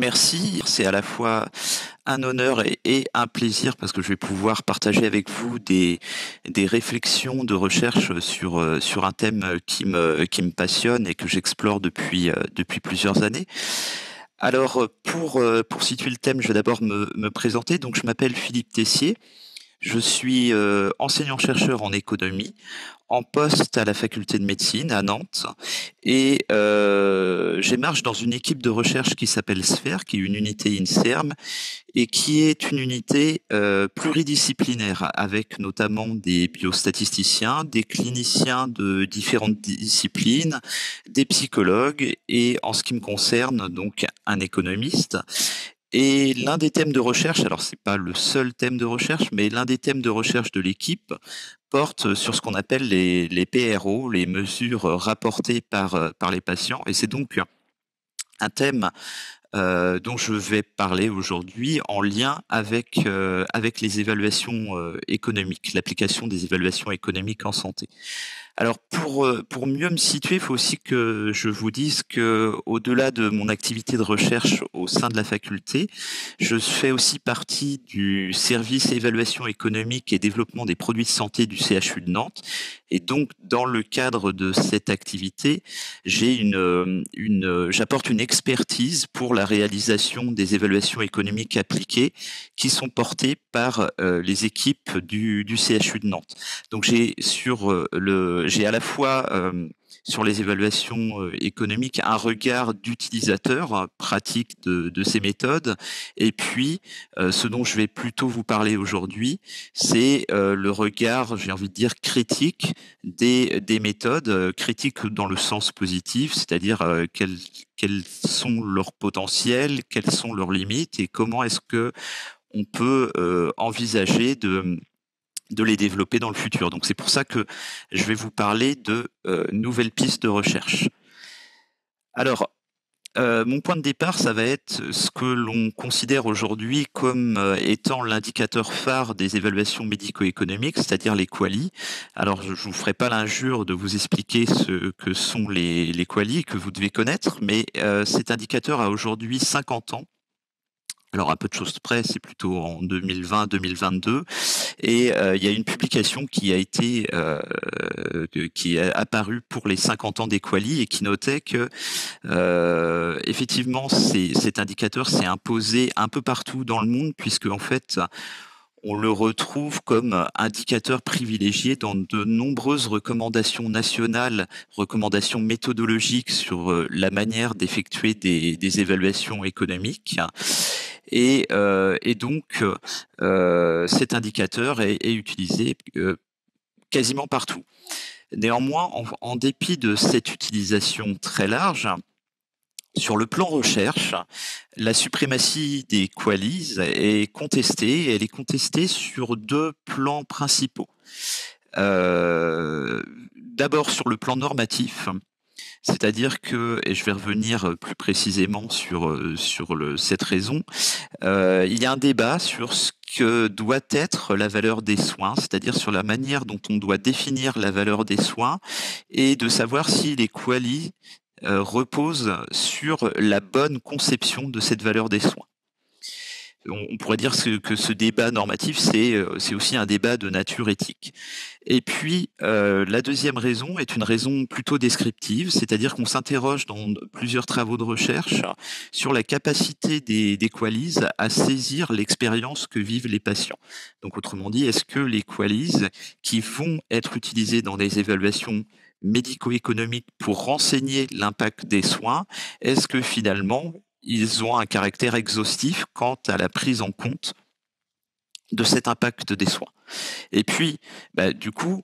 Merci, c'est à la fois un honneur et un plaisir parce que je vais pouvoir partager avec vous des réflexions de recherche sur un thème qui me passionne et que j'explore depuis plusieurs années. Alors, pour situer le thème, je vais d'abord me présenter. Donc, je m'appelle Philippe Tessier. Je suis enseignant-chercheur en économie, en poste à la faculté de médecine à Nantes et j'émarge dans une équipe de recherche qui s'appelle SPHERE, qui est une unité INSERM et qui est une unité pluridisciplinaire avec notamment des biostatisticiens, des cliniciens de différentes disciplines, des psychologues et en ce qui me concerne donc un économiste. Et l'un des thèmes de recherche, alors c'est pas le seul thème de recherche, mais l'un des thèmes de recherche de l'équipe porte sur ce qu'on appelle les PRO, les mesures rapportées par les patients. Et c'est donc un thème dont je vais parler aujourd'hui en lien avec les évaluations économiques, l'application des évaluations économiques en santé. Alors pour mieux me situer, il faut aussi que je vous dise que au-delà de mon activité de recherche au sein de la faculté, je fais aussi partie du service évaluation économique et développement des produits de santé du CHU de Nantes. Et donc, dans le cadre de cette activité, j'apporte une expertise pour la réalisation des évaluations économiques appliquées qui sont portées par les équipes du CHU de Nantes. Donc j'ai à la fois sur les évaluations économiques un regard d'utilisateur pratique de ces méthodes, et puis ce dont je vais plutôt vous parler aujourd'hui, c'est le regard, j'ai envie de dire, critique des méthodes, critiques dans le sens positif, c'est-à-dire quels sont leurs potentiels, quelles sont leurs limites et comment est-ce que on peut envisager de les développer dans le futur. Donc c'est pour ça que je vais vous parler de nouvelles pistes de recherche. Alors, mon point de départ, ça va être ce que l'on considère aujourd'hui comme étant l'indicateur phare des évaluations médico-économiques, c'est-à-dire les QALY. Alors, je ne vous ferai pas l'injure de vous expliquer ce que sont les QALY que vous devez connaître, mais cet indicateur a aujourd'hui 50 ans. Alors, à peu de choses près, c'est plutôt en 2020-2022. Et il y a une publication qui a été qui est apparue pour les 50 ans des QALY et qui notait que effectivement cet indicateur s'est imposé un peu partout dans le monde, puisque en fait on le retrouve comme indicateur privilégié dans de nombreuses recommandations nationales, recommandations méthodologiques sur la manière d'effectuer des évaluations économiques. Et donc, cet indicateur est utilisé quasiment partout. Néanmoins, en dépit de cette utilisation très large, sur le plan recherche, la suprématie des QALYs est contestée, et elle est contestée sur deux plans principaux. D'abord sur le plan normatif, c'est-à-dire que, et je vais revenir plus précisément sur cette raison, il y a un débat sur ce que doit être la valeur des soins, c'est-à-dire sur la manière dont on doit définir la valeur des soins et de savoir si les QALY reposent sur la bonne conception de cette valeur des soins. On pourrait dire que ce débat normatif, c'est aussi un débat de nature éthique. Et puis, la deuxième raison est une raison plutôt descriptive, c'est-à-dire qu'on s'interroge dans plusieurs travaux de recherche sur la capacité des QALYs à saisir l'expérience que vivent les patients. Donc, autrement dit, est-ce que les QALYs qui vont être utilisés dans des évaluations médico-économiques pour renseigner l'impact des soins, est-ce que finalement, ils ont un caractère exhaustif quant à la prise en compte de cet impact des soins. Et puis, du coup,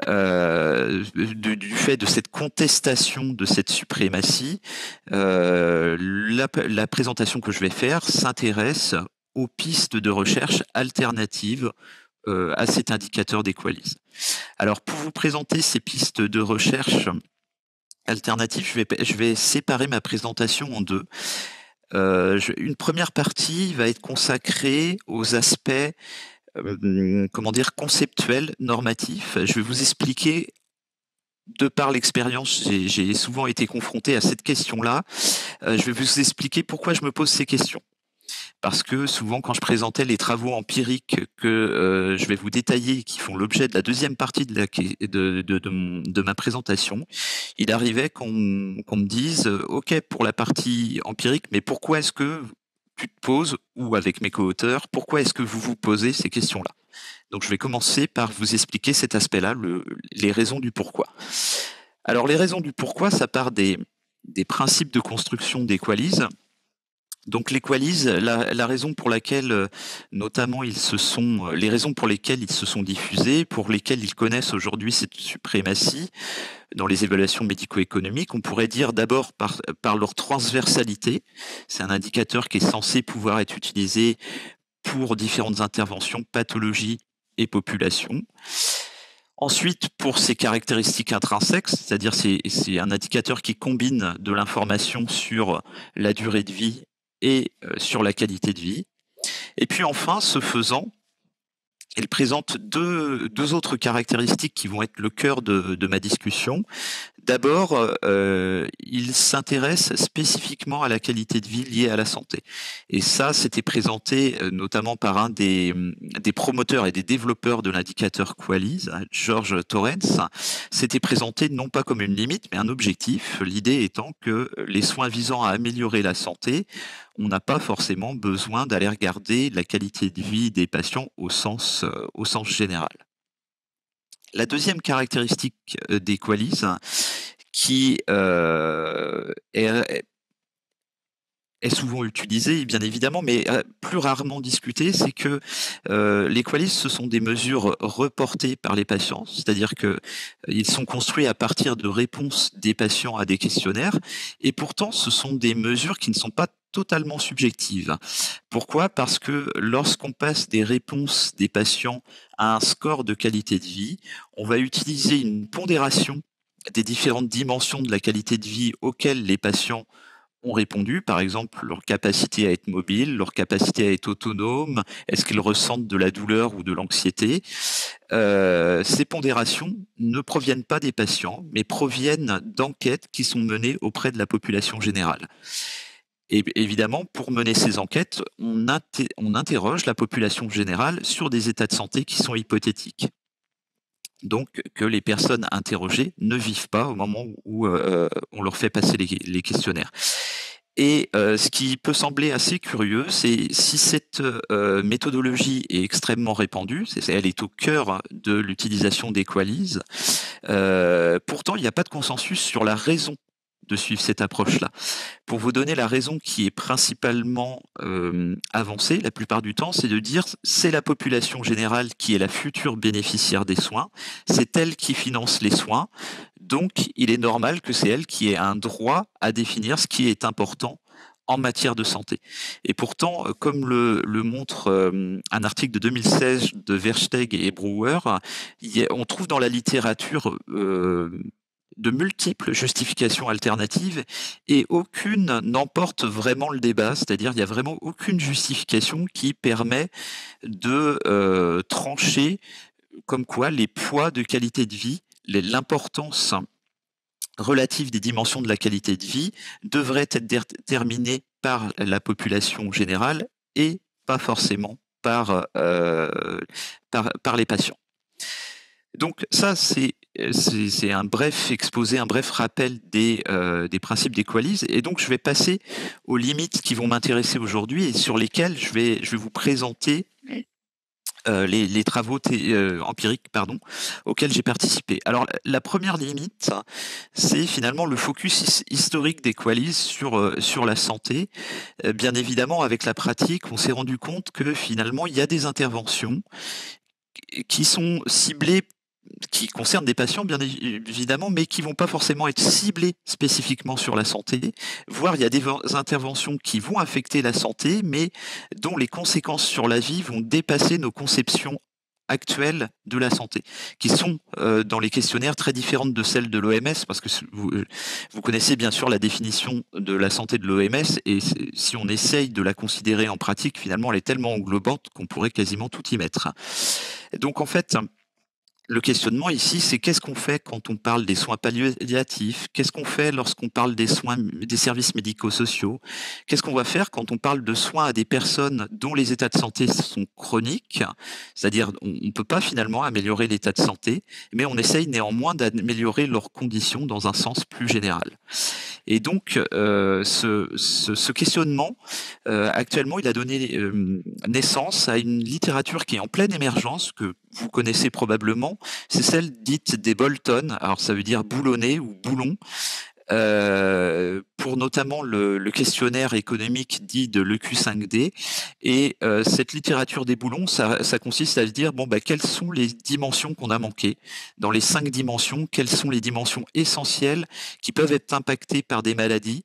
du fait de cette contestation de cette suprématie, la présentation que je vais faire s'intéresse aux pistes de recherche alternatives à cet indicateur des QALYs. Alors, pour vous présenter ces pistes de recherche alternatives, je vais séparer ma présentation en deux. Une première partie va être consacrée aux aspects conceptuels, normatifs. Je vais vous expliquer, de par l'expérience, j'ai souvent été confronté à cette question-là, Je vais vous expliquer pourquoi je me pose ces questions. Parce que souvent, quand je présentais les travaux empiriques que je vais vous détailler, qui font l'objet de la deuxième partie de ma présentation, il arrivait qu'on me dise, OK pour la partie empirique, mais pourquoi est-ce que tu te poses, ou avec mes co-auteurs, pourquoi est-ce que vous vous posez ces questions-là? Donc je vais commencer par vous expliquer cet aspect-là, les raisons du pourquoi. Alors les raisons du pourquoi, ça part des principes de construction des qualis. Donc les qualis, la raison pour laquelle, notamment les raisons pour lesquelles ils se sont diffusés, pour lesquelles ils connaissent aujourd'hui cette suprématie dans les évaluations médico-économiques, on pourrait dire d'abord par leur transversalité. C'est un indicateur qui est censé pouvoir être utilisé pour différentes interventions, pathologies et populations. Ensuite, pour ses caractéristiques intrinsèques, c'est-à-dire c'est un indicateur qui combine de l'information sur la durée de vie et sur la qualité de vie. Et puis enfin, ce faisant, elle présente deux autres caractéristiques qui vont être le cœur de ma discussion. D'abord, il s'intéresse spécifiquement à la qualité de vie liée à la santé. Et ça, c'était présenté notamment par un des promoteurs et des développeurs de l'indicateur Qualis, George Torrens. C'était présenté non pas comme une limite, mais un objectif. L'idée étant que les soins visant à améliorer la santé, on n'a pas forcément besoin d'aller regarder la qualité de vie des patients au sens général. La deuxième caractéristique des qualis, qui est souvent utilisée, bien évidemment, mais plus rarement discutée, c'est que les qualis, ce sont des mesures reportées par les patients, c'est-à-dire qu'ils sont construits à partir de réponses des patients à des questionnaires, et pourtant ce sont des mesures qui ne sont pas totalement subjectives. Pourquoi? Parce que lorsqu'on passe des réponses des patients à un score de qualité de vie, on va utiliser une pondération des différentes dimensions de la qualité de vie auxquelles les patients ont répondu, par exemple leur capacité à être mobile, leur capacité à être autonome, est-ce qu'ils ressentent de la douleur ou de l'anxiété. Ces pondérations ne proviennent pas des patients, mais proviennent d'enquêtes qui sont menées auprès de la population générale. Et évidemment, pour mener ces enquêtes, on interroge la population générale sur des états de santé qui sont hypothétiques. Donc, que les personnes interrogées ne vivent pas au moment où on leur fait passer les questionnaires. Et ce qui peut sembler assez curieux, c'est si cette méthodologie est extrêmement répandue, elle est au cœur de l'utilisation des qualis, pourtant il n'y a pas de consensus sur la raison de suivre cette approche-là. Pour vous donner la raison qui est principalement avancée, la plupart du temps, c'est de dire c'est la population générale qui est la future bénéficiaire des soins, c'est elle qui finance les soins, donc il est normal que c'est elle qui ait un droit à définir ce qui est important en matière de santé. Et pourtant, comme le montre un article de 2016 de Versteeg et Brouwer, on trouve dans la littérature de multiples justifications alternatives et aucune n'emporte vraiment le débat, c'est-à-dire il n'y a vraiment aucune justification qui permet de trancher comme quoi les poids de qualité de vie, l'importance relative des dimensions de la qualité de vie devrait être déterminée par la population générale et pas forcément par les patients. Donc ça, c'est un bref exposé, un bref rappel des principes des qualis. Et donc, je vais passer aux limites qui vont m'intéresser aujourd'hui et sur lesquelles je vais vous présenter les travaux empiriques auxquels j'ai participé. Alors, la première limite, c'est finalement le focus historique des qualis sur la santé. Bien évidemment, avec la pratique, on s'est rendu compte que finalement, il y a des interventions qui sont ciblées, qui concernent des patients bien évidemment, mais qui vont pas forcément être ciblés spécifiquement sur la santé, voire il y a des interventions qui vont affecter la santé, mais dont les conséquences sur la vie vont dépasser nos conceptions actuelles de la santé, qui sont dans les questionnaires très différentes de celles de l'OMS, parce que vous connaissez bien sûr la définition de la santé de l'OMS, et si on essaye de la considérer en pratique, finalement elle est tellement englobante qu'on pourrait quasiment tout y mettre. Donc en fait, Le questionnement ici, c'est qu'est-ce qu'on fait quand on parle des soins palliatifs? Qu'est-ce qu'on fait lorsqu'on parle des soins des services médico-sociaux? Qu'est-ce qu'on va faire quand on parle de soins à des personnes dont les états de santé sont chroniques? C'est-à-dire, on ne peut pas finalement améliorer l'état de santé, mais on essaye néanmoins d'améliorer leurs conditions dans un sens plus général. Et donc, ce questionnement, actuellement, il a donné naissance à une littérature qui est en pleine émergence, que vous connaissez probablement. C'est celle dite des Bolton. Alors, ça veut dire boulonner ou boulon. Pour notamment le questionnaire économique dit de l'EQ5D. Et cette littérature des boulons, ça consiste à se dire, bon, bah, quelles sont les dimensions qu'on a manquées? Dans les 5 dimensions, quelles sont les dimensions essentielles qui peuvent être impactées par des maladies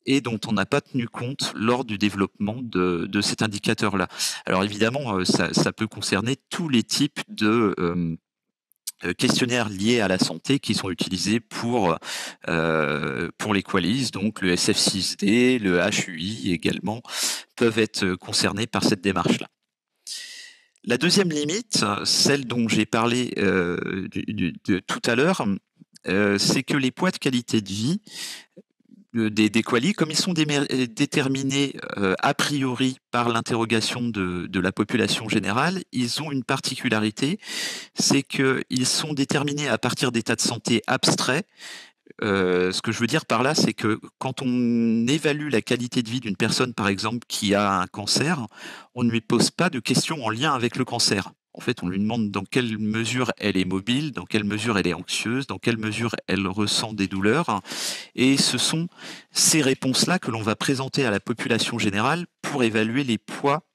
et dont on n'a pas tenu compte lors du développement de cet indicateur-là? Alors évidemment, ça peut concerner tous les types de questionnaires liés à la santé qui sont utilisés pour les Qualis, donc le SF6D, le HUI également, peuvent être concernés par cette démarche-là. La deuxième limite, celle dont j'ai parlé de tout à l'heure, c'est que les poids de qualité de vie des qualis, comme ils sont déterminés a priori par l'interrogation de la population générale, ils ont une particularité, c'est qu'ils sont déterminés à partir d'états de santé abstraits. Ce que je veux dire par là, c'est que quand on évalue la qualité de vie d'une personne, par exemple, qui a un cancer, on ne lui pose pas de questions en lien avec le cancer. En fait, on lui demande dans quelle mesure elle est mobile, dans quelle mesure elle est anxieuse, dans quelle mesure elle ressent des douleurs. Et ce sont ces réponses-là que l'on va présenter à la population générale pour évaluer les poids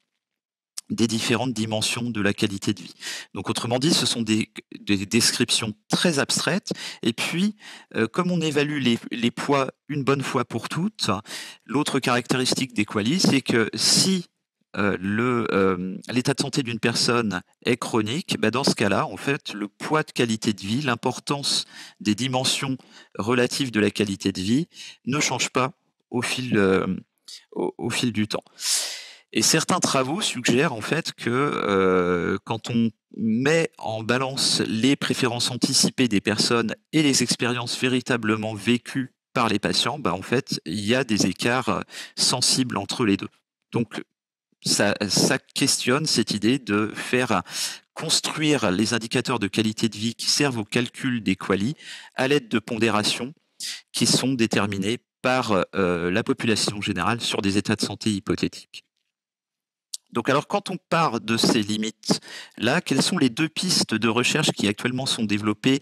des différentes dimensions de la qualité de vie. Donc autrement dit, ce sont des descriptions très abstraites. Et puis, comme on évalue les poids une bonne fois pour toutes, l'autre caractéristique des qualis, c'est que si l'état de santé d'une personne est chronique, bah dans ce cas-là, en fait, le poids de qualité de vie, l'importance des dimensions relatives de la qualité de vie ne change pas au fil, au fil du temps. Et certains travaux suggèrent en fait que quand on met en balance les préférences anticipées des personnes et les expériences véritablement vécues par les patients, bah en fait, il y a des écarts sensibles entre les deux. Donc, ça questionne cette idée de faire construire les indicateurs de qualité de vie qui servent au calcul des qualis à l'aide de pondérations qui sont déterminées par la population générale sur des états de santé hypothétiques. Donc alors quand on part de ces limites-là, quelles sont les 2 pistes de recherche qui actuellement sont développées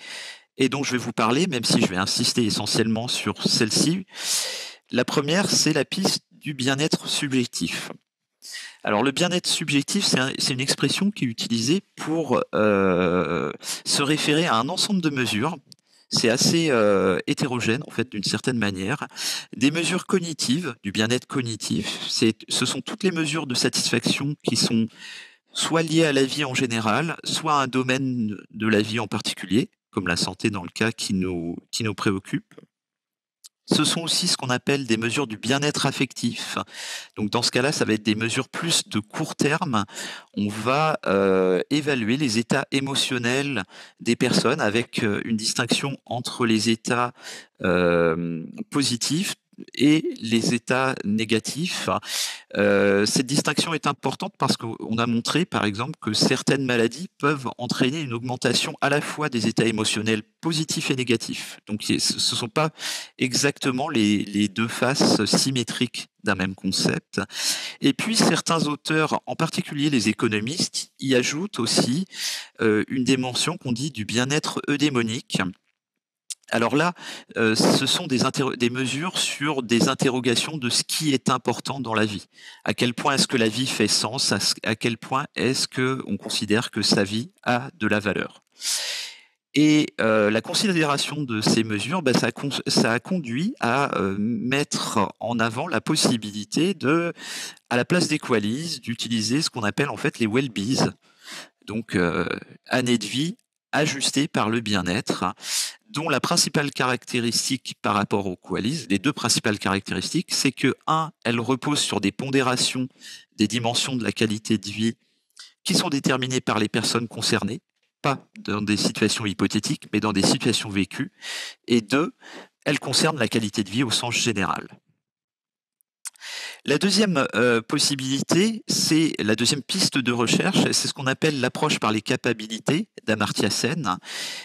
et dont je vais vous parler, même si je vais insister essentiellement sur celle-ci? La première, c'est la piste du bien-être subjectif. Alors le bien-être subjectif, c'est une expression qui est utilisée pour se référer à un ensemble de mesures. C'est assez hétérogène en fait d'une certaine manière. Des mesures cognitives, du bien-être cognitif, ce sont toutes les mesures de satisfaction qui sont soit liées à la vie en général, soit à un domaine de la vie en particulier, comme la santé dans le cas qui nous préoccupe. Ce sont aussi ce qu'on appelle des mesures du bien-être affectif. Donc dans ce cas-là, ça va être des mesures plus de court terme. On va évaluer les états émotionnels des personnes avec une distinction entre les états positifs et les états négatifs. Cette distinction est importante parce qu'on a montré, par exemple, que certaines maladies peuvent entraîner une augmentation à la fois des états émotionnels positifs et négatifs. Donc ce ne sont pas exactement les 2 faces symétriques d'un même concept. Et puis certains auteurs, en particulier les économistes, y ajoutent aussi une dimension qu'on dit du bien-être eudémonique. Alors là, ce sont des mesures sur des interrogations de ce qui est important dans la vie. À quel point est-ce que la vie fait sens? À quel point est-ce qu'on considère que sa vie a de la valeur? Et la considération de ces mesures, bah, ça a conduit à mettre en avant la possibilité à la place des qualis, d'utiliser ce qu'on appelle en fait les well-bees. Donc années de vie ajustées par le bien-être, dont la principale caractéristique par rapport aux qualis, les 2 principales caractéristiques, c'est que elles reposent sur des pondérations des dimensions de la qualité de vie qui sont déterminées par les personnes concernées, pas dans des situations hypothétiques, mais dans des situations vécues. Et deux, elle concerne la qualité de vie au sens général. La deuxième possibilité, c'est la deuxième piste de recherche, c'est ce qu'on appelle l'approche par les capacités d'Amartya Sen.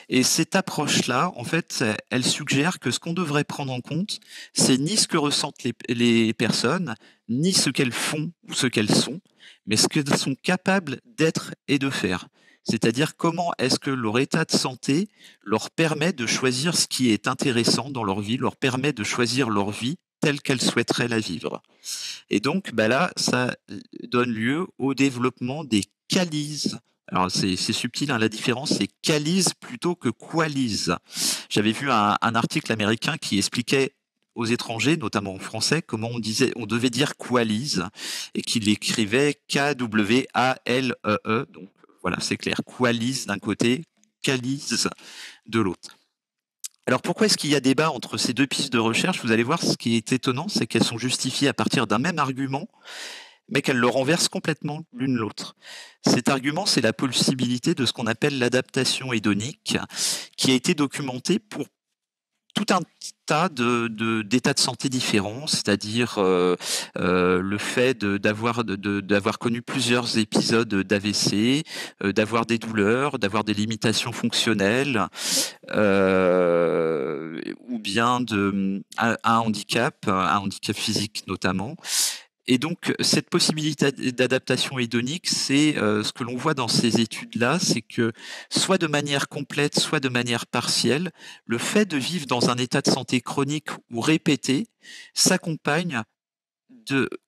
Et cette approche-là, en fait, elle suggère que ce qu'on devrait prendre en compte, c'est ni ce que ressentent les personnes, ni ce qu'elles font ou ce qu'elles sont, mais ce qu'elles sont capables d'être et de faire. C'est-à-dire comment est-ce que leur état de santé leur permet de choisir ce qui est intéressant dans leur vie, leur permet de choisir leur vie telle qu'elles souhaiteraient la vivre. Et donc, là, ça donne lieu au développement des qualises. Alors, c'est subtil, hein, la différence, c'est qualise plutôt que qualise. J'avais vu un article américain qui expliquait aux étrangers, notamment en français, comment on devait dire qualise, et qu'il écrivait Kwallee. Donc, voilà, c'est clair. Qualise d'un côté, qualise de l'autre. Alors pourquoi est-ce qu'il y a débat entre ces deux pistes de recherche? Vous allez voir, ce qui est étonnant, c'est qu'elles sont justifiées à partir d'un même argument, mais qu'elles le renversent complètement l'une l'autre. Cet argument, c'est la possibilité de ce qu'on appelle l'adaptation hédonique, qui a été documentée pour tout un tas d'états de santé différents, c'est-à-dire le fait d'avoir connu plusieurs épisodes d'AVC, d'avoir des douleurs, d'avoir des limitations fonctionnelles, ou bien un handicap physique notamment. Et donc, cette possibilité d'adaptation hédonique, c'est ce que l'on voit dans ces études-là, c'est que soit de manière complète, soit de manière partielle, le fait de vivre dans un état de santé chronique ou répété s'accompagne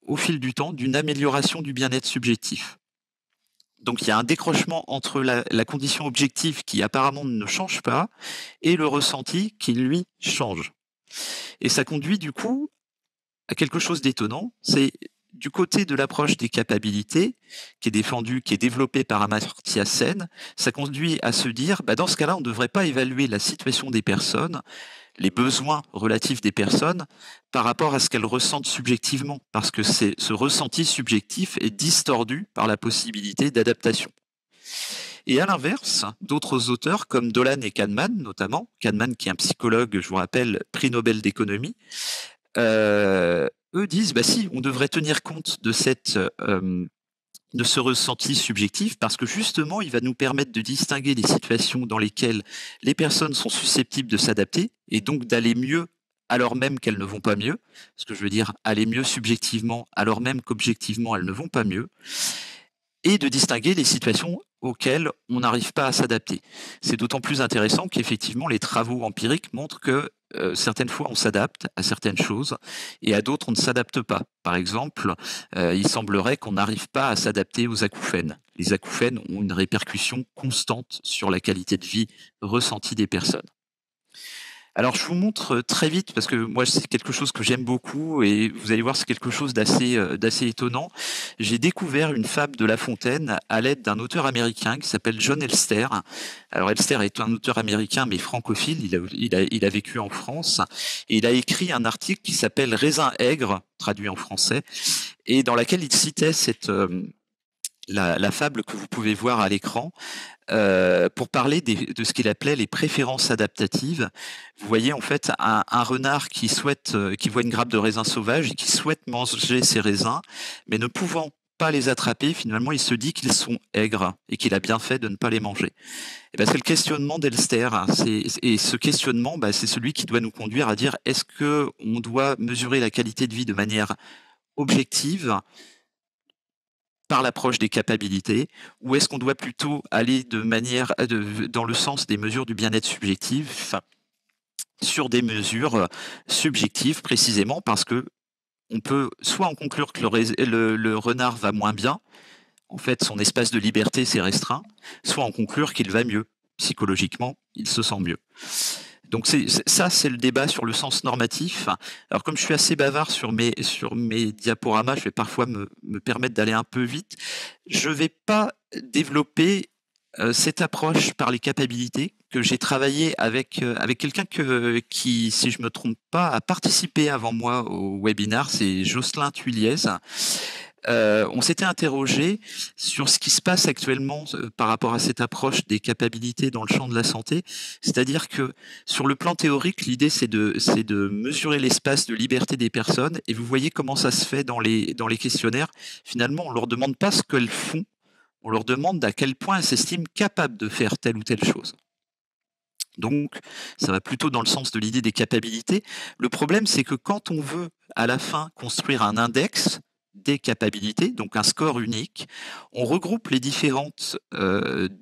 au fil du temps d'une amélioration du bien-être subjectif. Donc, il y a un décrochement entre la condition objective qui apparemment ne change pas et le ressenti qui, lui, change. Et ça conduit du coup à quelque chose d'étonnant, c'est du côté de l'approche des capacités, qui est développée par Amartya Sen, ça conduit à se dire, dans ce cas-là, on ne devrait pas évaluer la situation des personnes, les besoins relatifs des personnes, par rapport à ce qu'elles ressentent subjectivement, parce que ce ressenti subjectif est distordu par la possibilité d'adaptation. Et à l'inverse, d'autres auteurs comme Dolan et Kahneman, notamment, Kahneman qui est un psychologue, je vous rappelle, prix Nobel d'économie, eux disent, si, on devrait tenir compte de ce ressenti subjectif parce que justement, il va nous permettre de distinguer les situations dans lesquelles les personnes sont susceptibles de s'adapter et donc d'aller mieux alors même qu'elles ne vont pas mieux. Ce que je veux dire, aller mieux subjectivement alors même qu'objectivement, elles ne vont pas mieux. Et de distinguer les situations auxquelles on n'arrive pas à s'adapter. C'est d'autant plus intéressant qu'effectivement, les travaux empiriques montrent que certaines fois, on s'adapte à certaines choses et à d'autres, on ne s'adapte pas. Par exemple, il semblerait qu'on n'arrive pas à s'adapter aux acouphènes. Les acouphènes ont une répercussion constante sur la qualité de vie ressentie des personnes. Alors, je vous montre très vite, parce que moi, c'est quelque chose que j'aime beaucoup, et vous allez voir, c'est quelque chose d'assez étonnant. J'ai découvert une fable de La Fontaine à l'aide d'un auteur américain qui s'appelle John Elster. Alors, Elster est un auteur américain, mais francophile, il a vécu en France, et il a écrit un article qui s'appelle Raisin aigre, traduit en français, et dans laquelle il citait la fable que vous pouvez voir à l'écran, pour parler de ce qu'il appelait les préférences adaptatives. Vous voyez en fait un renard qui voit une grappe de raisins sauvages et qui souhaite manger ces raisins, mais ne pouvant pas les attraper, finalement il se dit qu'ils sont aigres et qu'il a bien fait de ne pas les manger. Et c'est le questionnement d'Elster, et ce questionnement, c'est celui qui doit nous conduire à dire, est-ce qu'on doit mesurer la qualité de vie de manière objective par l'approche des capacités, ou est-ce qu'on doit plutôt aller dans le sens des mesures du bien-être subjectif, sur des mesures subjectives précisément parce que on peut soit en conclure que le renard va moins bien, en fait son espace de liberté s'est restreint, soit en conclure qu'il va mieux, psychologiquement il se sent mieux. Donc c'est le débat sur le sens normatif. Alors comme je suis assez bavard sur mes diaporamas, je vais parfois me permettre d'aller un peu vite. Je ne vais pas développer cette approche par les capacités que j'ai travaillé avec quelqu'un qui, si je me trompe pas, a participé avant moi au webinaire, c'est Jocelyn Tuiliez. on s'était interrogé sur ce qui se passe actuellement par rapport à cette approche des capacités dans le champ de la santé. C'est-à-dire que sur le plan théorique, l'idée c'est de mesurer l'espace de liberté des personnes et vous voyez comment ça se fait dans les questionnaires. Finalement, on leur demande pas ce qu'elles font, on leur demande à quel point elles s'estiment capables de faire telle ou telle chose. Donc, ça va plutôt dans le sens de l'idée des capacités. Le problème, c'est que quand on veut, à la fin, construire un index des capacités, donc un score unique, on regroupe les différentes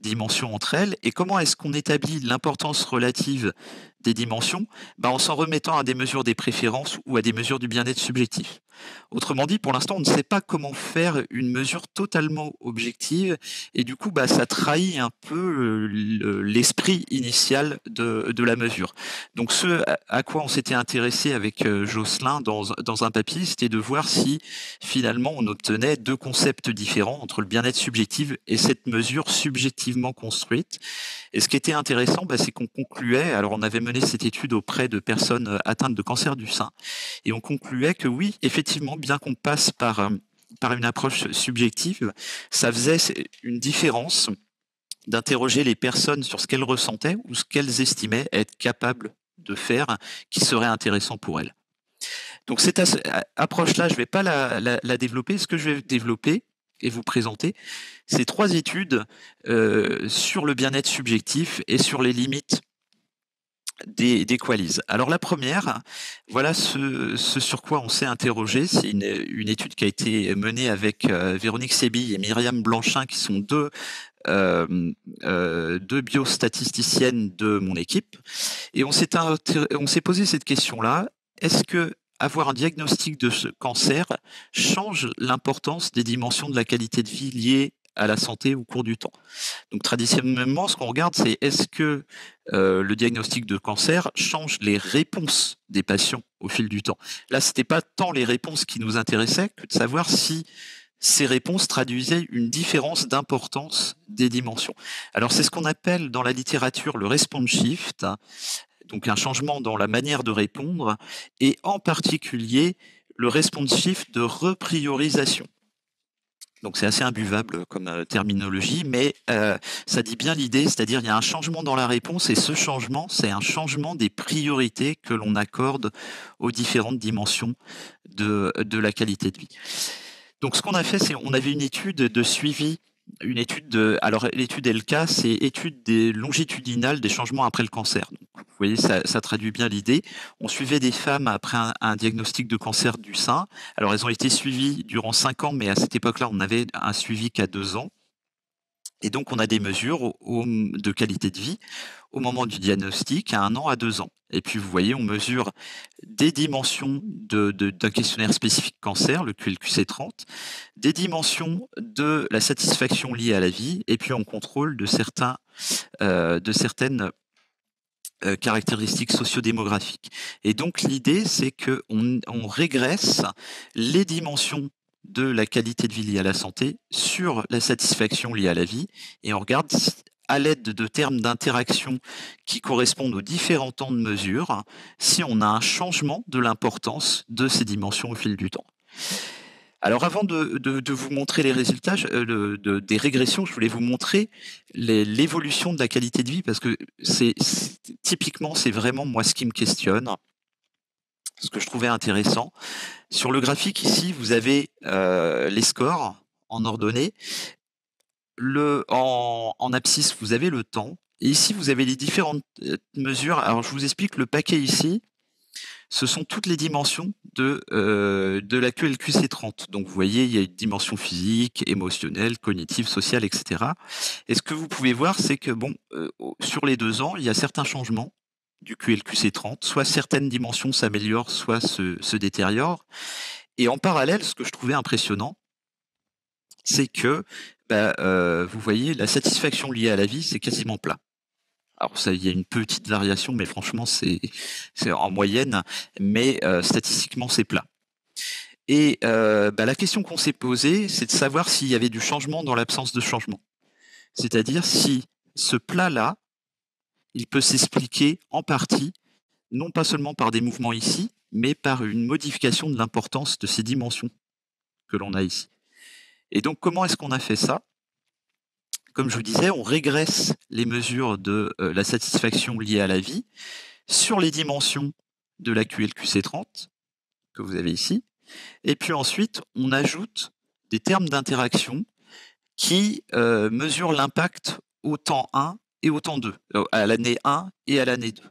dimensions entre elles. Et comment est-ce qu'on établit l'importance relative des dimensions? En s'en remettant à des mesures des préférences ou à des mesures du bien-être subjectif. Autrement dit, pour l'instant, on ne sait pas comment faire une mesure totalement objective et du coup, ça trahit un peu l'esprit initial de la mesure. Donc ce à quoi on s'était intéressé avec Jocelyn dans un papier, c'était de voir si finalement on obtenait deux concepts différents entre le bien-être subjectif et cette mesure subjectivement construite. Et ce qui était intéressant, c'est qu'on concluait, alors on avait mené cette étude auprès de personnes atteintes de cancer du sein, et on concluait que oui, effectivement, bien qu'on passe par une approche subjective, ça faisait une différence d'interroger les personnes sur ce qu'elles ressentaient ou ce qu'elles estimaient être capables de faire qui serait intéressant pour elles. Donc cette approche-là, je ne vais pas la développer. Ce que je vais développer et vous présenter, c'est 3 études sur le bien-être subjectif et sur les limites des Qualis. Alors la première, voilà ce sur quoi on s'est interrogé. C'est une étude qui a été menée avec Véronique Sébille et Myriam Blanchin, qui sont deux biostatisticiennes de mon équipe. Et on s'est posé cette question-là. Est-ce que avoir un diagnostic de ce cancer change l'importance des dimensions de la qualité de vie liées à la santé au cours du temps? Donc traditionnellement, ce qu'on regarde, c'est est-ce que le diagnostic de cancer change les réponses des patients au fil du temps. Là, c'était pas tant les réponses qui nous intéressaient que de savoir si ces réponses traduisaient une différence d'importance des dimensions. Alors c'est ce qu'on appelle dans la littérature le response shift, donc un changement dans la manière de répondre, et en particulier le response shift de repriorisation. Donc c'est assez imbuvable comme terminologie, mais ça dit bien l'idée, c'est-à-dire il y a un changement dans la réponse, et ce changement, c'est un changement des priorités que l'on accorde aux différentes dimensions de la qualité de vie. Donc ce qu'on a fait, c'est on avait une étude de suivi, alors l'étude LK, c'est étude longitudinale des changements après le cancer. Donc, vous voyez, ça traduit bien l'idée. On suivait des femmes après un diagnostic de cancer du sein. Alors elles ont été suivies durant 5 ans, mais à cette époque-là, on avait un suivi qu'à 2 ans. Et donc, on a des mesures de qualité de vie au moment du diagnostic à 1 an, à 2 ans. Et puis, vous voyez, on mesure des dimensions d'un questionnaire spécifique cancer, le QLQC30, des dimensions de la satisfaction liée à la vie, et puis on contrôle de certaines caractéristiques sociodémographiques. Et donc, l'idée, c'est qu'on régresse les dimensions de la qualité de vie liée à la santé sur la satisfaction liée à la vie, et on regarde à l'aide de termes d'interaction qui correspondent aux différents temps de mesure, si on a un changement de l'importance de ces dimensions au fil du temps. Alors avant de vous montrer les résultats des régressions, je voulais vous montrer l'évolution de la qualité de vie, parce que typiquement, c'est vraiment moi ce qui me questionne, ce que je trouvais intéressant. Sur le graphique ici, vous avez les scores en ordonnée. En abscisse, vous avez le temps. Et ici, vous avez les différentes mesures. Alors, je vous explique le paquet ici. Ce sont toutes les dimensions de la QLQC30. Donc, vous voyez, il y a une dimension physique, émotionnelle, cognitive, sociale, etc. Et ce que vous pouvez voir, c'est que sur les 2 ans, il y a certains changements du QLQC30. Soit certaines dimensions s'améliorent, soit se détériorent. Et en parallèle, ce que je trouvais impressionnant, c'est que vous voyez, la satisfaction liée à la vie, c'est quasiment plat. Alors ça, il y a une petite variation, mais franchement, c'est en moyenne, mais statistiquement, c'est plat. Et la question qu'on s'est posée, c'est de savoir s'il y avait du changement dans l'absence de changement. C'est-à-dire si ce plat-là, il peut s'expliquer en partie, non pas seulement par des mouvements ici, mais par une modification de l'importance de ces dimensions que l'on a ici. Et donc comment est-ce qu'on a fait ça? Comme je vous disais, on régresse les mesures de, la satisfaction liée à la vie sur les dimensions de la QLQC30 que vous avez ici, et puis ensuite on ajoute des termes d'interaction qui, mesurent l'impact au temps 1 et au temps 2, à l'année 1 et à l'année 2.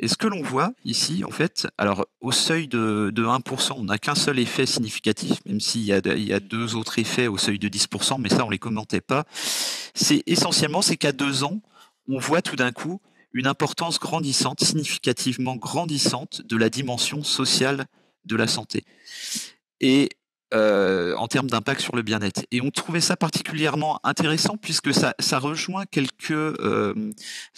Et ce que l'on voit ici, en fait, alors au seuil de 1 on n'a qu'un seul effet significatif, même il y a 2 autres effets au seuil de 10 mais ça on les commentait pas. C'est essentiellement, c'est qu'à 2 ans, on voit tout d'un coup une importance grandissante, significativement grandissante de la dimension sociale de la santé. Et en termes d'impact sur le bien-être. Et on trouvait ça particulièrement intéressant puisque ça rejoint quelques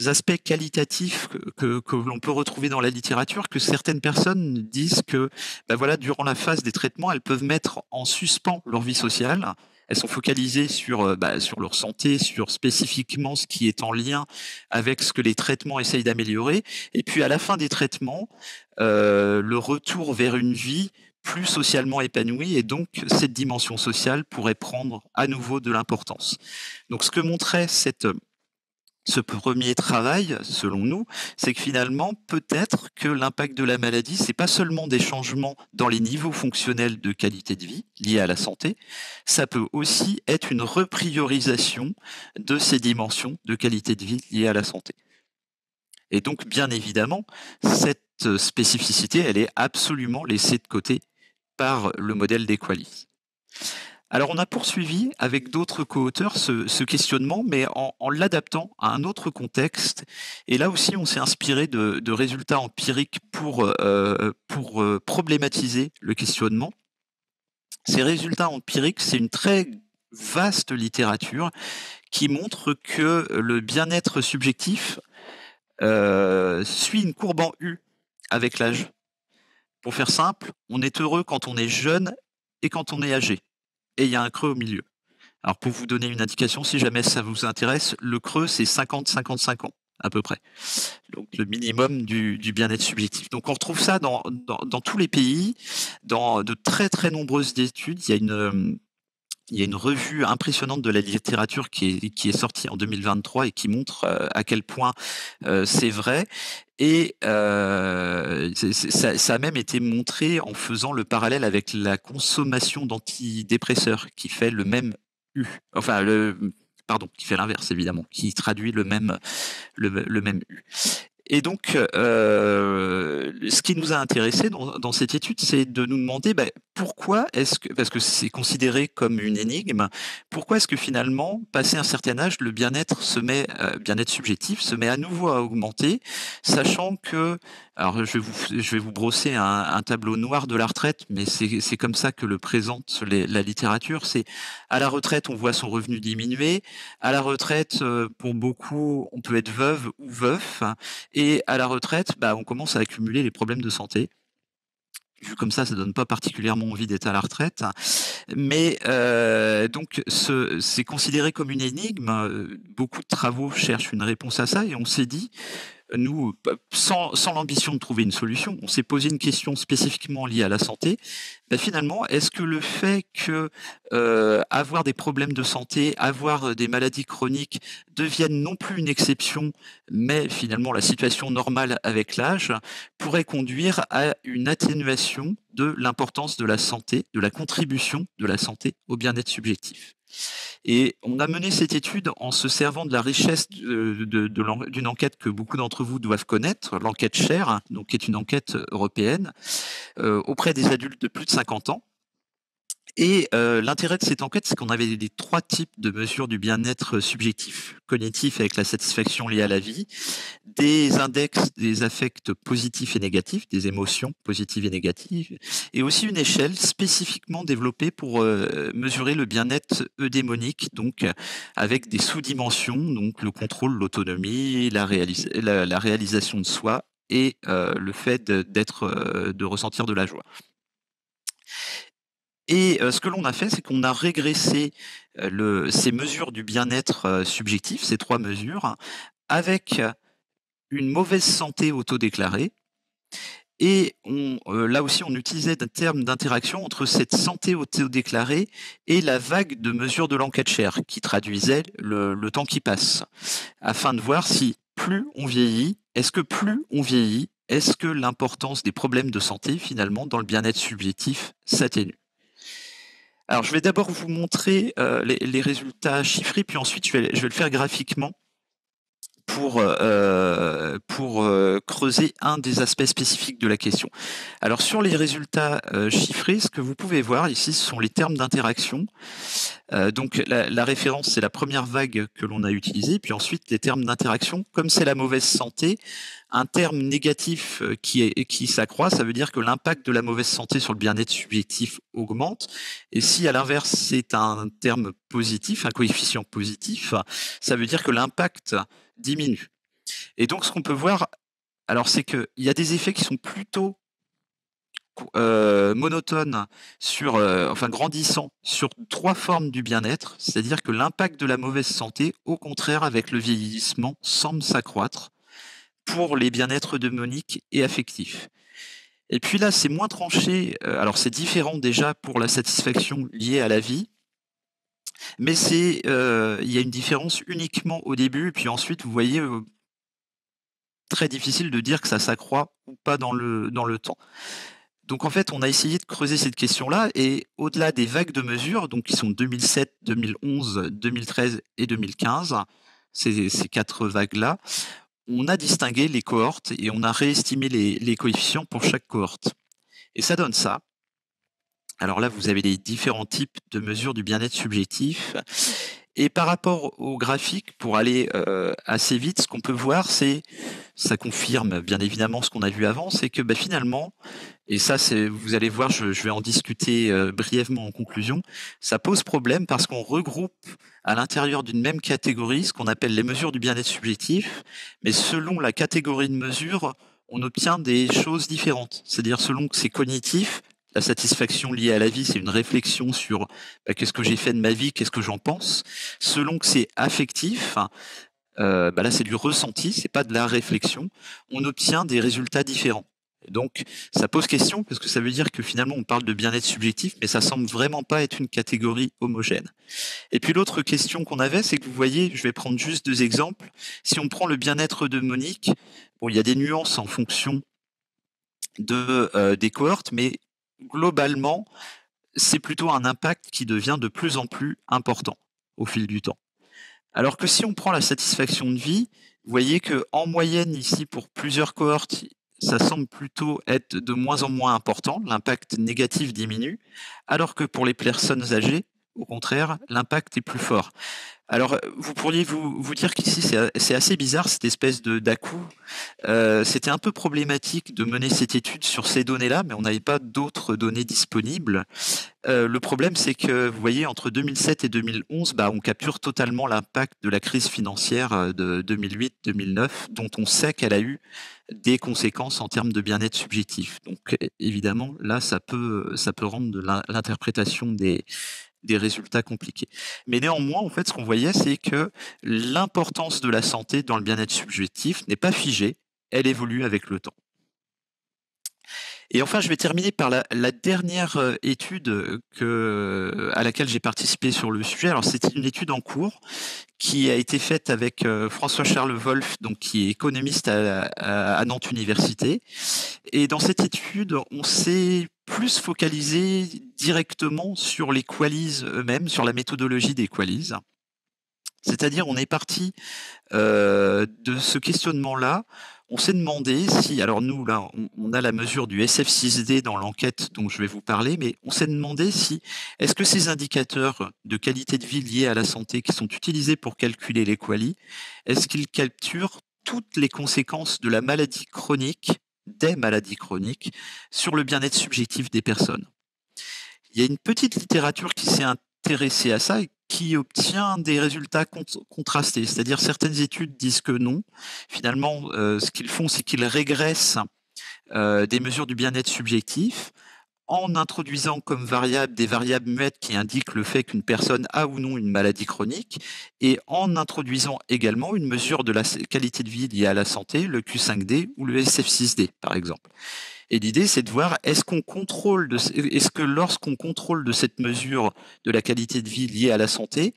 aspects qualitatifs que l'on peut retrouver dans la littérature, que certaines personnes disent que bah voilà, durant la phase des traitements, elles peuvent mettre en suspens leur vie sociale. Elles sont focalisées sur, sur leur santé, sur spécifiquement ce qui est en lien avec ce que les traitements essayent d'améliorer. Et puis à la fin des traitements, le retour vers une vie plus socialement épanoui, et donc cette dimension sociale pourrait prendre à nouveau de l'importance. Donc ce que montrait ce premier travail, selon nous, c'est que finalement, peut-être que l'impact de la maladie, c'est pas seulement des changements dans les niveaux fonctionnels de qualité de vie liés à la santé, ça peut aussi être une repriorisation de ces dimensions de qualité de vie liées à la santé. Et donc, bien évidemment, cette spécificité, elle est absolument laissée de côté par le modèle d'Equalis. Alors on a poursuivi avec d'autres co-auteurs ce questionnement, mais en l'adaptant à un autre contexte. Et là aussi, on s'est inspiré de résultats empiriques pour problématiser le questionnement. Ces résultats empiriques, c'est une très vaste littérature qui montre que le bien-être subjectif suit une courbe en U avec l'âge. Pour faire simple, on est heureux quand on est jeune et quand on est âgé. Et il y a un creux au milieu. Alors pour vous donner une indication, si jamais ça vous intéresse, le creux c'est 50-55 ans à peu près. Donc le minimum du bien-être subjectif. Donc on retrouve ça dans tous les pays, dans de très très nombreuses études. Il y a une revue impressionnante de la littérature qui est sortie en 2023 et qui montre à quel point c'est vrai. Et ça a même été montré en faisant le parallèle avec la consommation d'antidépresseurs qui fait le même U. Enfin, pardon, qui fait l'inverse évidemment, qui traduit le même U. Et donc, ce qui nous a intéressé dans cette étude, c'est de nous demander pourquoi est-ce que, parce que c'est considéré comme une énigme, pourquoi est-ce que finalement, passé un certain âge, le bien-être bien-être subjectif se met à nouveau à augmenter, sachant que, alors je vais vous brosser un tableau noir de la retraite, mais c'est comme ça que le présente la littérature. C'est à la retraite, on voit son revenu diminuer. À la retraite, pour beaucoup, on peut être veuve ou veuf. Et à la retraite, on commence à accumuler les problèmes de santé. Vu comme ça donne pas particulièrement envie d'être à la retraite. Mais donc c'est considéré comme une énigme. Beaucoup de travaux cherchent une réponse à ça et on s'est dit, nous, sans l'ambition de trouver une solution, on s'est posé une question spécifiquement liée à la santé. Finalement, est-ce que le fait que avoir des problèmes de santé, avoir des maladies chroniques devienne non plus une exception, mais finalement la situation normale avec l'âge, pourrait conduire à une atténuation de l'importance de la santé, de la contribution de la santé au bien-être subjectif? Et on a mené cette étude en se servant de la richesse d'une enquête que beaucoup d'entre vous doivent connaître, l'enquête SHARE, donc qui est une enquête européenne auprès des adultes de plus de 50 ans. Et l'intérêt de cette enquête, c'est qu'on avait les 3 types de mesures du bien-être subjectif, cognitif avec la satisfaction liée à la vie, des index des affects positifs et négatifs, des émotions positives et négatives, et aussi une échelle spécifiquement développée pour mesurer le bien-être eudémonique, donc avec des sous-dimensions, donc le contrôle, l'autonomie, la réalisation de soi et le fait de ressentir de la joie. Et ce que l'on a fait, c'est qu'on a régressé ces mesures du bien-être subjectif, ces 3 mesures, avec une mauvaise santé autodéclarée Et là aussi, on utilisait des termes d'interaction entre cette santé autodéclarée et la vague de mesures de l'enquête Cher, qui traduisait le temps qui passe, afin de voir si plus on vieillit, est-ce que l'importance des problèmes de santé, finalement, dans le bien-être subjectif s'atténue. Alors, je vais d'abord vous montrer les résultats chiffrés, puis ensuite, je vais le faire graphiquement pour creuser un des aspects spécifiques de la question. Alors, sur les résultats chiffrés, ce que vous pouvez voir ici, ce sont les termes d'interaction. Donc, la référence, c'est la première vague que l'on a utilisée, puis ensuite, les termes d'interaction. Comme c'est la mauvaise santé, un terme négatif qui s'accroît, ça veut dire que l'impact de la mauvaise santé sur le bien-être subjectif augmente. Et si, à l'inverse, c'est un terme positif, un coefficient positif, ça veut dire que l'impact diminue. Et donc, ce qu'on peut voir, alors, c'est qu'il y a des effets qui sont plutôt monotones enfin grandissants sur 3 formes du bien-être, c'est-à-dire que l'impact de la mauvaise santé, au contraire, avec le vieillissement, semble s'accroître pour les bien-être mnémoniques et affectifs. Et puis là, c'est moins tranché, alors c'est différent déjà pour la satisfaction liée à la vie, mais il y a une différence uniquement au début, et puis ensuite, vous voyez, très difficile de dire que ça s'accroît ou pas dans le temps. Donc en fait, on a essayé de creuser cette question-là, et au-delà des vagues de mesures, donc qui sont 2007, 2011, 2013 et 2015, ces 4 vagues-là, on a distingué les cohortes et on a réestimé les coefficients pour chaque cohorte. Et ça donne ça. Alors là, vous avez les différents types de mesures du bien-être subjectif. Et par rapport au graphique, pour aller assez vite, ce qu'on peut voir, ça confirme bien évidemment ce qu'on a vu avant, c'est que finalement, et ça, vous allez voir, je vais en discuter brièvement en conclusion, ça pose problème parce qu'on regroupe à l'intérieur d'une même catégorie ce qu'on appelle les mesures du bien-être subjectif, mais selon la catégorie de mesure, on obtient des choses différentes. C'est-à-dire selon que c'est cognitif, la satisfaction liée à la vie, c'est une réflexion sur qu'est-ce que j'ai fait de ma vie, qu'est-ce que j'en pense. Selon que c'est affectif, là c'est du ressenti, c'est pas de la réflexion, on obtient des résultats différents. Donc ça pose question parce que ça veut dire que finalement on parle de bien-être subjectif, mais ça semble vraiment pas être une catégorie homogène. Et puis l'autre question qu'on avait, c'est que vous voyez, je vais prendre juste 2 exemples. Si on prend le bien-être mnémonique, il y a des nuances en fonction des cohortes, mais globalement, c'est plutôt un impact qui devient de plus en plus important au fil du temps. Alors que si on prend la satisfaction de vie, vous voyez qu'en moyenne ici, pour plusieurs cohortes, ça semble plutôt être de moins en moins important, l'impact négatif diminue, alors que pour les personnes âgées, au contraire, l'impact est plus fort. Alors, vous pourriez vous dire qu'ici, c'est assez bizarre, cette espèce d'à-coup. C'était un peu problématique de mener cette étude sur ces données-là, mais on n'avait pas d'autres données disponibles. Le problème, c'est que, vous voyez, entre 2007 et 2011, on capture totalement l'impact de la crise financière de 2008-2009, dont on sait qu'elle a eu des conséquences en termes de bien-être subjectif. Donc, évidemment, là, ça peut rendre de l'interprétation des résultats compliqués. Mais néanmoins, en fait, ce qu'on voyait, c'est que l'importance de la santé dans le bien-être subjectif n'est pas figée, elle évolue avec le temps. Et enfin, je vais terminer par la dernière étude à laquelle j'ai participé sur le sujet. Alors, c'était une étude en cours qui a été faite avec François-Charles Wolff, donc qui est économiste à Nantes Université. Et dans cette étude, on s'est plus focalisé directement sur les QALYs eux-mêmes, sur la méthodologie des QALYs. C'est-à-dire, on est parti de ce questionnement-là. On s'est demandé si, alors nous, là, on a la mesure du SF6D dans l'enquête dont je vais vous parler, mais on s'est demandé si, est-ce que ces indicateurs de qualité de vie liés à la santé qui sont utilisés pour calculer les QALY, est-ce qu'ils capturent toutes les conséquences de la maladie chronique, des maladies chroniques, sur le bien-être subjectif des personnes? Il y a une petite littérature qui s'est intéressée à ça et qui obtient des résultats contrastés. C'est-à-dire certaines études disent que non. Finalement, ce qu'ils font, c'est qu'ils régressent des mesures du bien-être subjectif en introduisant comme variable des variables muettes qui indiquent le fait qu'une personne a ou non une maladie chronique, et en introduisant également une mesure de la qualité de vie liée à la santé, le Q5D ou le SF6D, par exemple. Et l'idée, c'est de voir est-ce que lorsqu'on contrôle de cette mesure de la qualité de vie liée à la santé,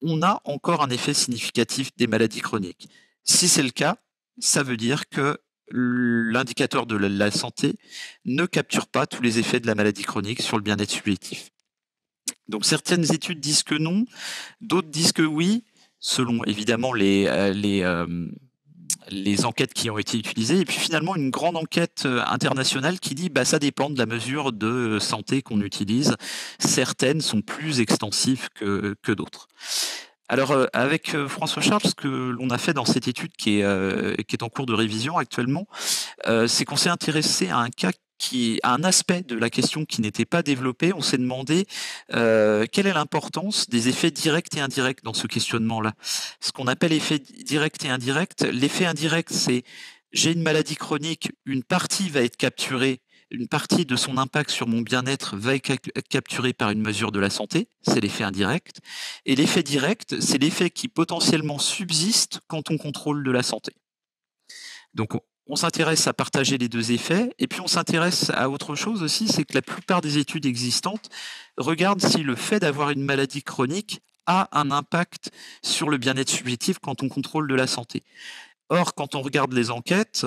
on a encore un effet significatif des maladies chroniques. Si c'est le cas, ça veut dire que l'indicateur de la santé ne capture pas tous les effets de la maladie chronique sur le bien-être subjectif. Donc certaines études disent que non, d'autres disent que oui, selon évidemment les enquêtes qui ont été utilisées. Et puis finalement, une grande enquête internationale qui dit ça dépend de la mesure de santé qu'on utilise. Certaines sont plus extensives que d'autres. Alors, avec François Charles, ce que l'on a fait dans cette étude qui est en cours de révision actuellement, c'est qu'on s'est intéressé à un aspect de la question qui n'était pas développé. On s'est demandé quelle est l'importance des effets directs et indirects dans ce questionnement-là. Ce qu'on appelle effet direct et indirect. L'effet indirect, c'est j'ai une maladie chronique, une partie va être capturée, une partie de son impact sur mon bien-être va être capturée par une mesure de la santé, c'est l'effet indirect. Et l'effet direct, c'est l'effet qui potentiellement subsiste quand on contrôle de la santé. Donc on s'intéresse à partager les deux effets, et puis on s'intéresse à autre chose aussi, c'est que la plupart des études existantes regardent si le fait d'avoir une maladie chronique a un impact sur le bien-être subjectif quand on contrôle de la santé. Or, quand on regarde les enquêtes,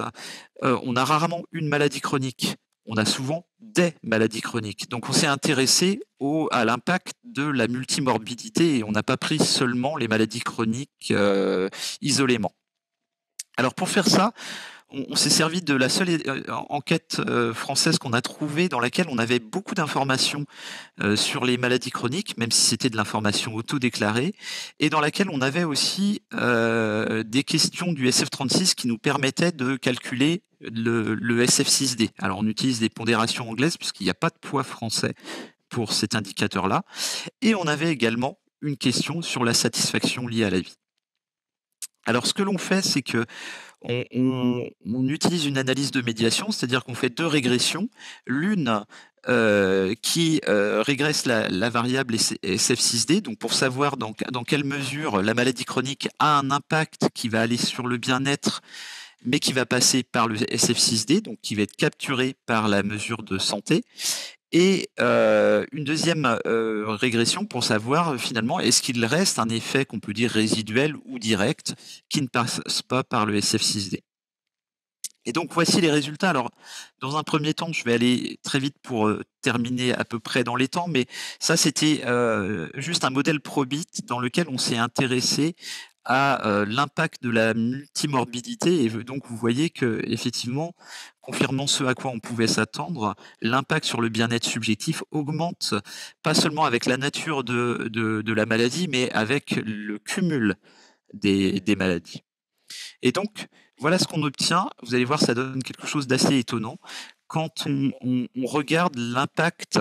on a rarement une maladie chronique. On a souvent des maladies chroniques. Donc on s'est intéressé à l'impact de la multimorbidité et on n'a pas pris seulement les maladies chroniques isolément. Alors pour faire ça, on s'est servi de la seule enquête française qu'on a trouvée dans laquelle on avait beaucoup d'informations sur les maladies chroniques, même si c'était de l'information auto-déclarée, et dans laquelle on avait aussi des questions du SF36 qui nous permettaient de calculer le SF6D. Alors on utilise des pondérations anglaises puisqu'il n'y a pas de poids français pour cet indicateur-là, et on avait également une question sur la satisfaction liée à la vie. Alors ce que l'on fait, c'est que on utilise une analyse de médiation, c'est-à-dire qu'on fait deux régressions. L'une qui régresse la variable SF6D, donc pour savoir dans quelle mesure la maladie chronique a un impact qui va aller sur le bien-être, mais qui va passer par le SF6D, donc qui va être capturé par la mesure de santé. Et une deuxième régression pour savoir finalement est-ce qu'il reste un effet qu'on peut dire résiduel ou direct qui ne passe pas par le SF6D. Et donc voici les résultats. Alors dans un premier temps, je vais aller très vite pour terminer à peu près dans les temps, mais ça c'était juste un modèle Probit dans lequel on s'est intéressé à l'impact de la multimorbidité, et donc vous voyez que effectivement, confirmant ce à quoi on pouvait s'attendre, l'impact sur le bien-être subjectif augmente pas seulement avec la nature de la maladie, mais avec le cumul des maladies. Et donc, voilà ce qu'on obtient. Vous allez voir, ça donne quelque chose d'assez étonnant. Quand on regarde l'impact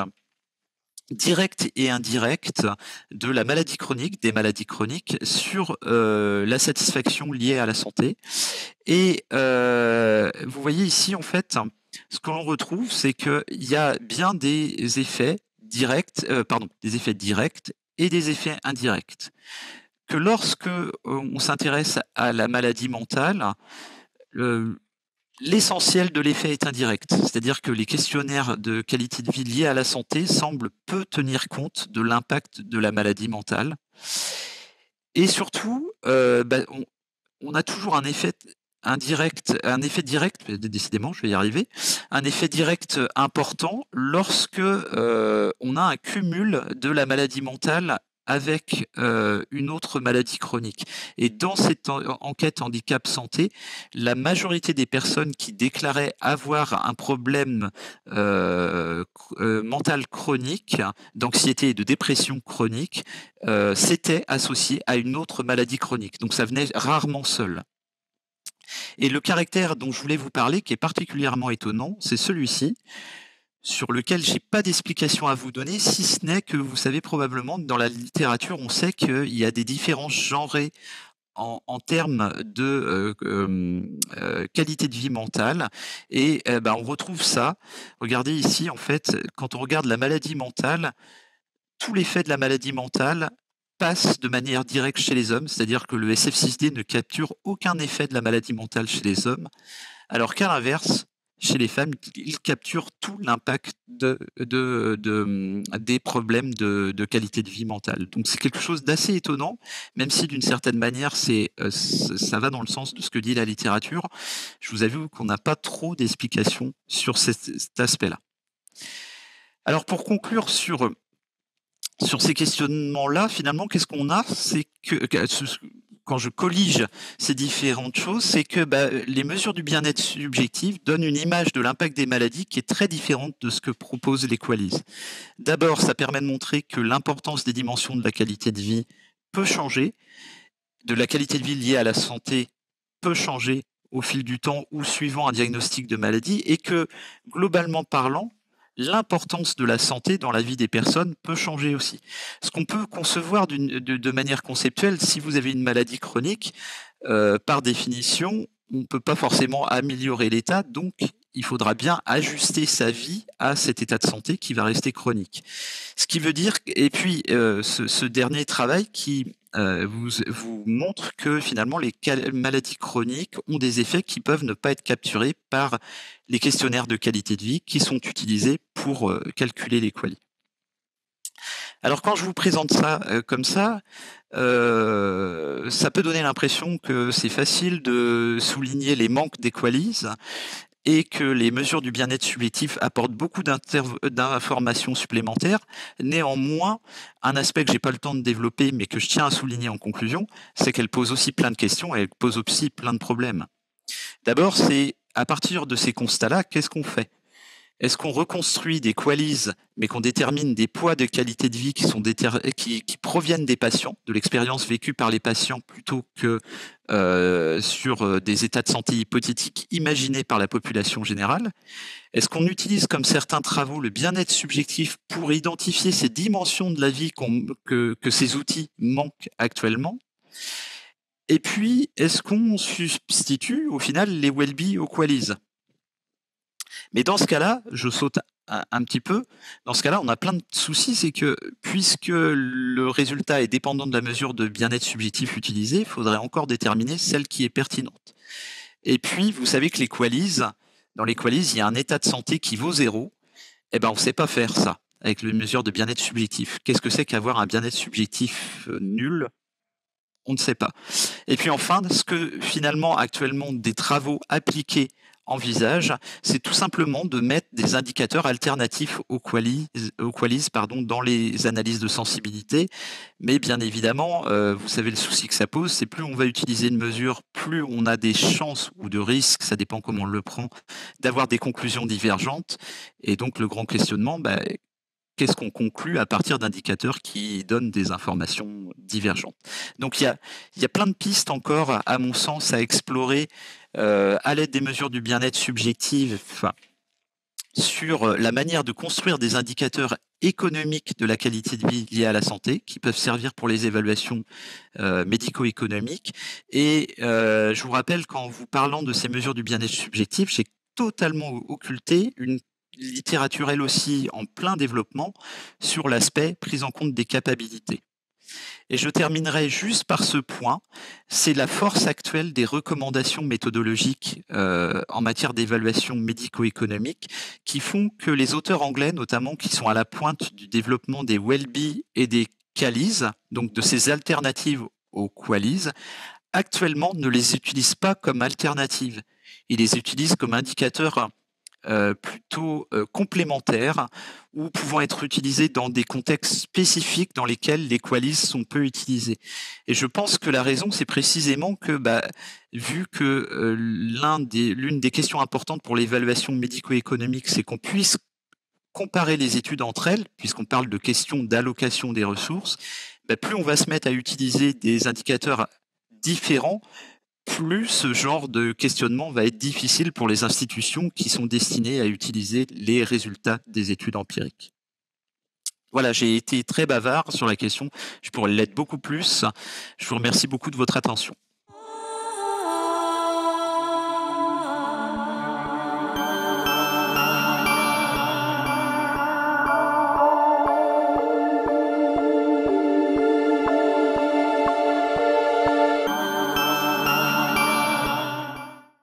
direct et indirect de la maladie chronique, des maladies chroniques, sur la satisfaction liée à la santé. Et vous voyez ici, en fait, ce que l'on retrouve, c'est qu'il y a bien des effets directs, des effets directs et des effets indirects. Que lorsque on s'intéresse à la maladie mentale, l'essentiel de l'effet est indirect. C'est-à-dire que les questionnaires de qualité de vie liés à la santé semblent peu tenir compte de l'impact de la maladie mentale. Et surtout, on a toujours un effet direct, décidément, je vais y arriver, un effet direct important lorsque on a un cumul de la maladie mentale avec une autre maladie chronique. Et dans cette enquête handicap santé, la majorité des personnes qui déclaraient avoir un problème mental chronique, d'anxiété et de dépression chronique, s'étaient associées à une autre maladie chronique. Donc ça venait rarement seul. Et le caractère dont je voulais vous parler, qui est particulièrement étonnant, c'est celui-ci, sur lequel j'ai pas d'explication à vous donner, si ce n'est que vous savez probablement que dans la littérature, on sait qu'il y a des différences genrées en termes de qualité de vie mentale, et on retrouve ça. Regardez ici, en fait, quand on regarde la maladie mentale, tout l'effet de la maladie mentale passe de manière directe chez les hommes, c'est-à-dire que le SF6D ne capture aucun effet de la maladie mentale chez les hommes, alors qu'à l'inverse, chez les femmes, il capture tout l'impact des problèmes de qualité de vie mentale. Donc c'est quelque chose d'assez étonnant, même si d'une certaine manière ça va dans le sens de ce que dit la littérature. Je vous avoue qu'on n'a pas trop d'explications sur cet aspect-là. Alors pour conclure sur ces questionnements-là, finalement, qu'est-ce qu'on a? C'est que quand je collige ces différentes choses, c'est que les mesures du bien-être subjectif donnent une image de l'impact des maladies qui est très différente de ce que proposent les Qualis. D'abord, ça permet de montrer que l'importance des dimensions de la qualité de vie peut changer, de la qualité de vie liée à la santé peut changer au fil du temps ou suivant un diagnostic de maladie, et que, globalement parlant, l'importance de la santé dans la vie des personnes peut changer aussi. Ce qu'on peut concevoir de manière conceptuelle, si vous avez une maladie chronique, par définition, on ne peut pas forcément améliorer l'état, donc il faudra bien ajuster sa vie à cet état de santé qui va rester chronique. Ce qui veut dire, et puis ce dernier travail qui vous montre que finalement les maladies chroniques ont des effets qui peuvent ne pas être capturés par les questionnaires de qualité de vie qui sont utilisés pour calculer les QALY. Alors quand je vous présente ça comme ça peut donner l'impression que c'est facile de souligner les manques des QALYs et que les mesures du bien-être subjectif apportent beaucoup d'informations supplémentaires. Néanmoins, un aspect que j'ai pas le temps de développer, mais que je tiens à souligner en conclusion, c'est qu'elle pose aussi plein de questions et elle pose aussi plein de problèmes. D'abord, c'est à partir de ces constats-là, qu'est-ce qu'on fait? Est-ce qu'on reconstruit des QALYs, mais qu'on détermine des poids de qualité de vie qui proviennent des patients, de l'expérience vécue par les patients, plutôt que sur des états de santé hypothétiques imaginés par la population générale? Est-ce qu'on utilise, comme certains travaux, le bien-être subjectif pour identifier ces dimensions de la vie que ces outils manquent actuellement? Et puis, est-ce qu'on substitue au final les Welby aux QALYs? Mais dans ce cas-là, je saute un petit peu. Dans ce cas-là, on a plein de soucis, c'est que puisque le résultat est dépendant de la mesure de bien-être subjectif utilisée, il faudrait encore déterminer celle qui est pertinente. Et puis, vous savez que dans les QALYs, il y a un état de santé qui vaut 0. Eh ben, on ne sait pas faire ça avec les mesures de bien-être subjectif. Qu'est-ce que c'est qu'avoir un bien-être subjectif nul? On ne sait pas. Et puis enfin, ce que finalement actuellement des travaux appliqués envisagent, c'est tout simplement de mettre des indicateurs alternatifs aux QALYs dans les analyses de sensibilité. Mais bien évidemment, vous savez le souci que ça pose, c'est plus on va utiliser une mesure, plus on a des chances ou de risques, ça dépend comment on le prend, d'avoir des conclusions divergentes. Et donc le grand questionnement, qu'est-ce qu'on conclut à partir d'indicateurs qui donnent des informations divergentes? Donc il y a plein de pistes encore, à mon sens, à explorer à l'aide des mesures du bien-être subjectif, sur la manière de construire des indicateurs économiques de la qualité de vie liés à la santé, qui peuvent servir pour les évaluations médico-économiques. Et je vous rappelle qu'en vous parlant de ces mesures du bien-être subjectif, j'ai totalement occulté une littérature, elle aussi, en plein développement, sur l'aspect prise en compte des capacités. Et je terminerai juste par ce point, c'est la force actuelle des recommandations méthodologiques en matière d'évaluation médico-économique qui font que les auteurs anglais, notamment, qui sont à la pointe du développement des Welby et des QALYs, donc de ces alternatives aux QALYs, actuellement ne les utilisent pas comme alternatives. Ils les utilisent comme indicateurs plutôt complémentaires ou pouvant être utilisés dans des contextes spécifiques dans lesquels les QALYs sont peu utilisés. Et je pense que la raison, c'est précisément que, vu que l'une des questions importantes pour l'évaluation médico-économique, c'est qu'on puisse comparer les études entre elles, puisqu'on parle de questions d'allocation des ressources, plus on va se mettre à utiliser des indicateurs différents, plus ce genre de questionnement va être difficile pour les institutions qui sont destinées à utiliser les résultats des études empiriques. Voilà, j'ai été très bavard sur la question, je pourrais l'être beaucoup plus. Je vous remercie beaucoup de votre attention.